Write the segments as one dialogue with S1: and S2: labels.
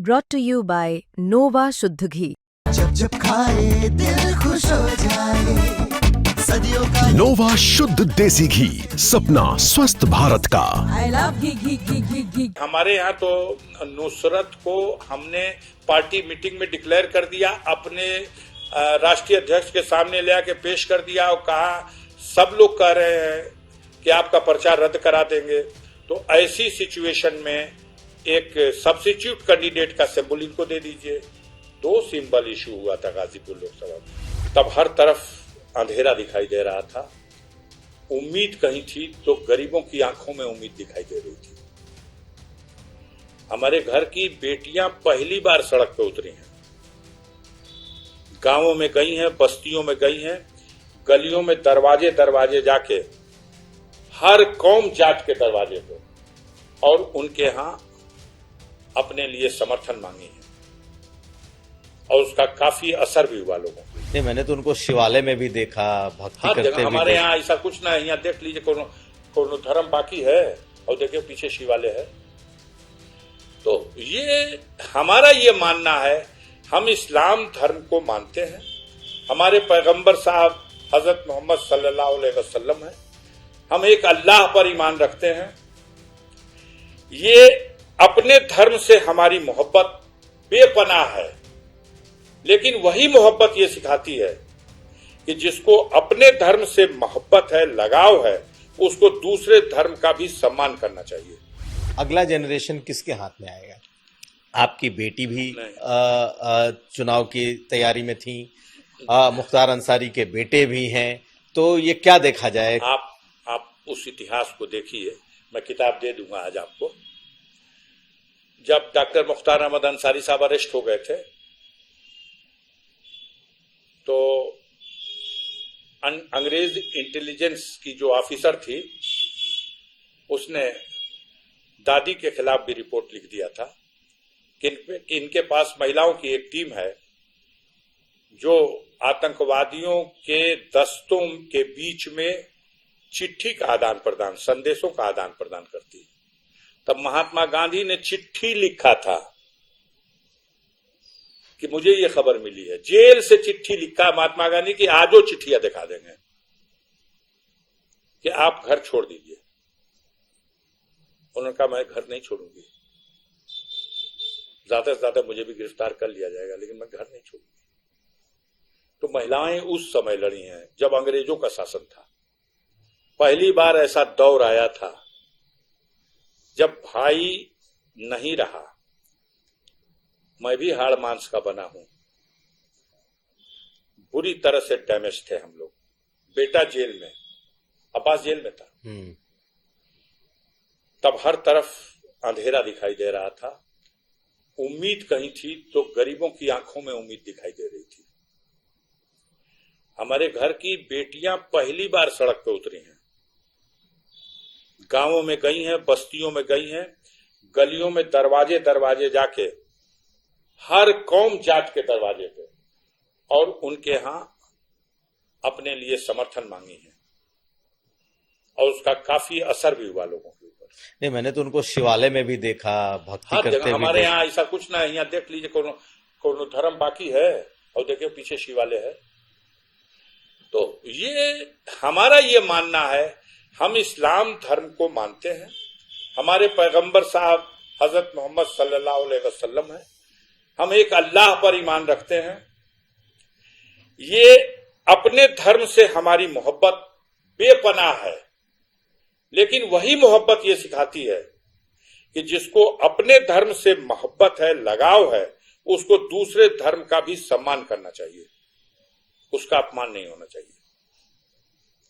S1: brought to you by Nova शुद्ध घी।
S2: जब जब खाए दिल खुश हो जाए, सदियों का
S3: नोवा शुद्ध देसी घी, सपना स्वस्थ भारत का।
S4: I love घी।
S5: हमारे यहाँ तो नुसरत को हमने पार्टी मीटिंग में डिक्लेयर कर दिया, अपने राष्ट्रीय अध्यक्ष के सामने ले आके पेश कर दिया और कहा सब लोग कह रहे हैं कि आपका पर्चा रद्द करा देंगे। तो ऐसी सिचुएशन में एक सब्स्टिट्यूट कैंडिडेट का सिंबल इनको दे दीजिए। 2 सिंबल इशू हुआ था गाजीपुर लोकसभा में, तब हर तरफ अंधेरा दिखाई दे रहा था। उम्मीद कहीं थी तो गरीबों की आंखों में उम्मीद दिखाई दे रही थी। हमारे घर की बेटियां पहली बार सड़क पे उतरी हैं, गांवों में गई हैं, बस्तियों में गई हैं, गलियों में दरवाजे दरवाजे जाके, हर कौम जात के दरवाजे पे, और उनके यहाँ अपने लिए समर्थन मांगी है और उसका काफी असर भी हुआ लोगों को।
S6: नहीं, मैंने तो उनको शिवालय में भी देखा, भक्ति
S5: हर
S6: करते
S5: जगह। हमारे यहाँ ऐसा कुछ ना है, यहाँ देख लीजिए कोनो धर्म बाकी है और देखिए पीछे शिवालय है। तो ये हमारा ये मानना है, हम इस्लाम धर्म को मानते हैं, हमारे पैगंबर साहब हजरत मोहम्मद सल्लल्लाहु अलैहि वसल्लम है, हम एक अल्लाह पर ईमान रखते हैं। ये अपने धर्म से हमारी मोहब्बत बेपनाह है, लेकिन वही मोहब्बत ये सिखाती है कि जिसको अपने धर्म से मोहब्बत है, लगाव है, उसको दूसरे धर्म का भी सम्मान करना चाहिए।
S6: अगला जनरेशन किसके हाथ में आएगा? आपकी बेटी भी चुनाव की तैयारी में थी, मुख्तार अंसारी के बेटे भी हैं, तो ये क्या देखा जाए?
S5: आप उस इतिहास को देखिए, मैं किताब दे दूंगा आज आपको। जब डॉक्टर मुख्तार अहमद अंसारी साहब अरेस्ट हो गए थे तो अंग्रेज इंटेलिजेंस की जो ऑफिसर थी उसने दादी के खिलाफ भी रिपोर्ट लिख दिया था कि इनके पास महिलाओं की एक टीम है जो आतंकवादियों के दस्तों के बीच में चिट्ठी का आदान प्रदान, संदेशों का आदान प्रदान करती है। तब महात्मा गांधी ने चिट्ठी लिखा था कि मुझे ये खबर मिली है, जेल से चिट्ठी लिखा महात्मा गांधी की, आज वो चिट्ठियां दिखा देंगे कि आप घर छोड़ दीजिए। उन्होंने कहा मैं घर नहीं छोड़ूंगी, ज्यादा से ज्यादा मुझे भी गिरफ्तार कर लिया जाएगा, लेकिन मैं घर नहीं छोड़ूंगी। तो महिलाएं उस समय लड़ी हैं जब अंग्रेजों का शासन था। पहली बार ऐसा दौर आया था जब भाई नहीं रहा, मैं भी हाड़ मांस का बना हूं, बुरी तरह से डैमेज थे हम लोग। बेटा जेल में, अब्बास जेल में था, तब हर तरफ अंधेरा दिखाई दे रहा था। उम्मीद कहीं थी तो गरीबों की आंखों में उम्मीद दिखाई दे रही थी। हमारे घर की बेटियां पहली बार सड़क पे उतरी हैं, गांवों में गई हैं, बस्तियों में गई हैं, गलियों में दरवाजे दरवाजे जाके, हर कौम जात के दरवाजे पे, और उनके यहाँ अपने लिए समर्थन मांगी है और उसका काफी असर भी हुआ लोगों के ऊपर।
S6: नहीं, मैंने तो उनको शिवालय में भी देखा, भक्ति
S5: हर
S6: करते
S5: जगह। हमारे यहाँ ऐसा कुछ ना है, यहाँ देख लीजिए कोनो धर्म बाकी है और देखिए पीछे शिवालय है। तो ये हमारा ये मानना है, हम इस्लाम धर्म को मानते हैं, हमारे पैगंबर साहब हजरत मोहम्मद सल्लल्लाहु अलैहि वसल्लम है, हम एक अल्लाह पर ईमान रखते हैं। ये अपने धर्म से हमारी मोहब्बत बेपनाह है, लेकिन वही मोहब्बत ये सिखाती है कि जिसको अपने धर्म से मोहब्बत है, लगाव है, उसको दूसरे धर्म का भी सम्मान करना चाहिए, उसका अपमान नहीं होना चाहिए।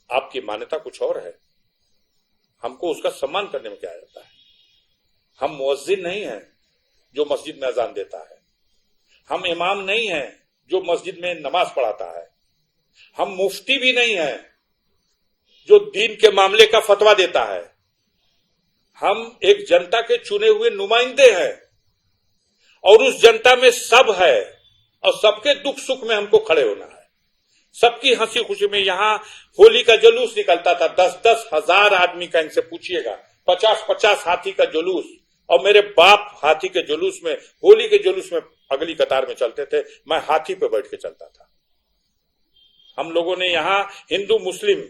S5: आपकी मान्यता कुछ और है, हमको उसका सम्मान करने में क्या जाता है? हम मुअज्जिन नहीं हैं जो मस्जिद में अजान देता है, हम इमाम नहीं हैं जो मस्जिद में नमाज पढ़ाता है, हम मुफ्ती भी नहीं हैं जो दीन के मामले का फतवा देता है। हम एक जनता के चुने हुए नुमाइंदे हैं और उस जनता में सब है और सबके दुख सुख में हमको खड़े होना है। सबकी हंसी खुशी में यहाँ होली का जुलूस निकलता था, 10-10 हजार आदमी का, इनसे पूछिएगा, 50-50 हाथी का जुलूस, और मेरे बाप हाथी के जुलूस में, होली के जुलूस में अगली कतार में चलते थे, मैं हाथी पे बैठ के चलता था। हम लोगों ने यहाँ हिंदू मुस्लिम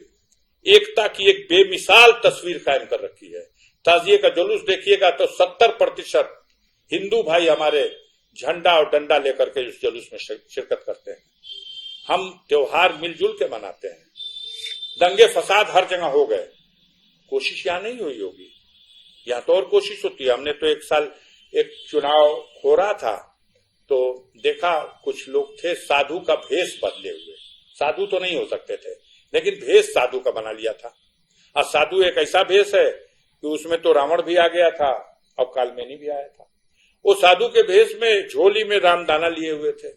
S5: एकता की एक बेमिसाल तस्वीर कायम कर रखी है। ताजिए का जुलूस देखिएगा तो 70% हिंदू भाई हमारे झंडा और डंडा लेकर के उस जुलूस में शिरकत करते हैं। हम त्योहार मिलजुल के मनाते हैं। दंगे फसाद हर जगह हो गए, कोशिश यहां नहीं हुई होगी, यहां तो और कोशिश होती है। हमने तो एक साल एक चुनाव हो रहा था तो देखा कुछ लोग थे साधु का भेष बदले हुए, साधु तो नहीं हो सकते थे लेकिन भेष साधु का बना लिया था। और साधु एक ऐसा भेष है कि उसमें तो रावण भी आ गया था और कालमेनी भी आया था। वो साधु के भेष में झोली में रामदाना लिए हुए थे।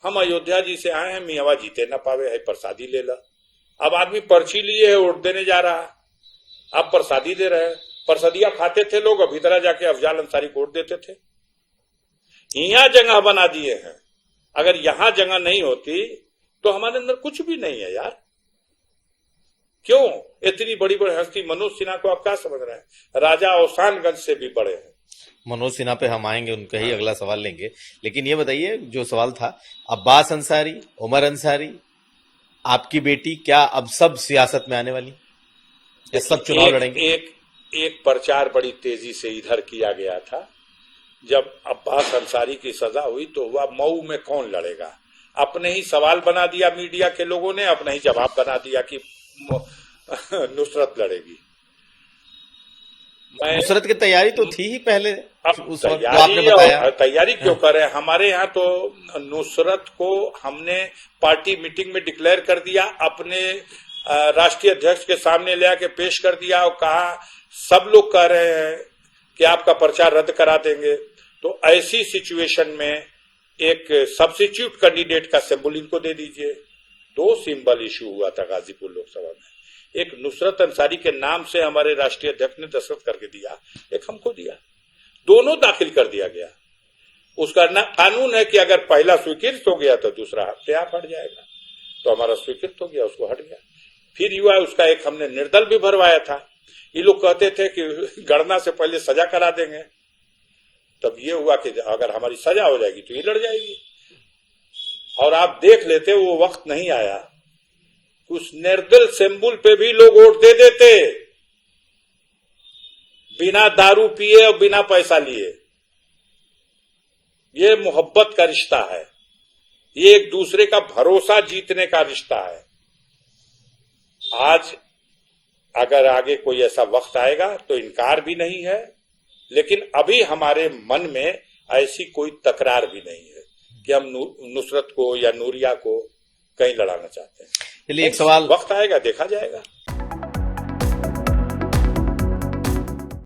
S5: हम अयोध्या जी से आए हैं, मियावा जीते न पावे है, प्रसादी ले ला। अब आदमी पर्ची लिए है, वोट देने जा रहा है, आप प्रसादी दे रहे हैं। प्रसादिया खाते थे लोग, अभी तरह जाके अफजाल अंसारी को वोट देते थे। यहाँ जगह बना दिए हैं। अगर यहाँ जगह नहीं होती तो हमारे अंदर कुछ भी नहीं है यार। क्यों इतनी बड़ी बड़ी हस्ती मनोज सिन्हा को आप क्या समझ रहे हैं? राजा औसानगंज से भी बड़े हैं।
S6: मनोज सिन्हा पे हम आएंगे, उनका ही अगला सवाल लेंगे, लेकिन ये बताइए जो सवाल था, अब्बास अंसारी, उमर अंसारी, आपकी बेटी क्या अब सब सियासत में आने वाली या सब चुनाव लड़ेंगे?
S5: एक प्रचार बड़ी तेजी से इधर किया गया था। जब अब्बास अंसारी की सजा हुई तो हुआ मऊ में कौन लड़ेगा, अपने ही सवाल बना दिया मीडिया के लोगों ने, अपना ही जवाब बना दिया कि नुसरत लड़ेगी।
S6: नुसरत की तैयारी तो थी ही पहले,
S5: अब
S6: उस वक्त आपने बताया।
S5: तैयारी क्यों करें? हमारे यहाँ तो नुसरत को हमने पार्टी मीटिंग में डिक्लेयर कर दिया, अपने राष्ट्रीय अध्यक्ष के सामने ले आके पेश कर दिया और कहा सब लोग कह रहे हैं कि आपका प्रचार रद्द करा देंगे। तो ऐसी सिचुएशन में एक सब्स्टिट्यूट कैंडिडेट का सिंबल इनको दे दीजिए। 2 सिंबल इशू हुआ था गाजीपुर लोकसभा में, एक नुसरत अंसारी के नाम से हमारे राष्ट्रीय अध्यक्ष ने दस्तखत करके दिया, एक हमको दिया, दोनों दाखिल कर दिया गया। उसका कानून है कि अगर पहला स्वीकृत हो गया तो दूसरा अपने आप हट जाएगा। तो हमारा स्वीकृत हो गया, उसको हट गया। फिर युवा उसका एक हमने निर्दल भी भरवाया था। ये लोग कहते थे कि गणना से पहले सजा करा देंगे, तब ये हुआ कि अगर हमारी सजा हो जाएगी तो ये लड़ जाएगी। और आप देख लेते वो वक्त नहीं आया, उस निर्दल सिंबल पे भी लोग वोट दे देते, बिना दारू पिए और बिना पैसा लिए। ये मोहब्बत का रिश्ता है, ये एक दूसरे का भरोसा जीतने का रिश्ता है। आज अगर आगे कोई ऐसा वक्त आएगा तो इनकार भी नहीं है, लेकिन अभी हमारे मन में ऐसी कोई तकरार भी नहीं है कि हम नुसरत को या नूरिया को कहीं लड़ाना चाहते हैं।
S6: चलिए एक सवाल,
S5: वक्त आएगा देखा जाएगा।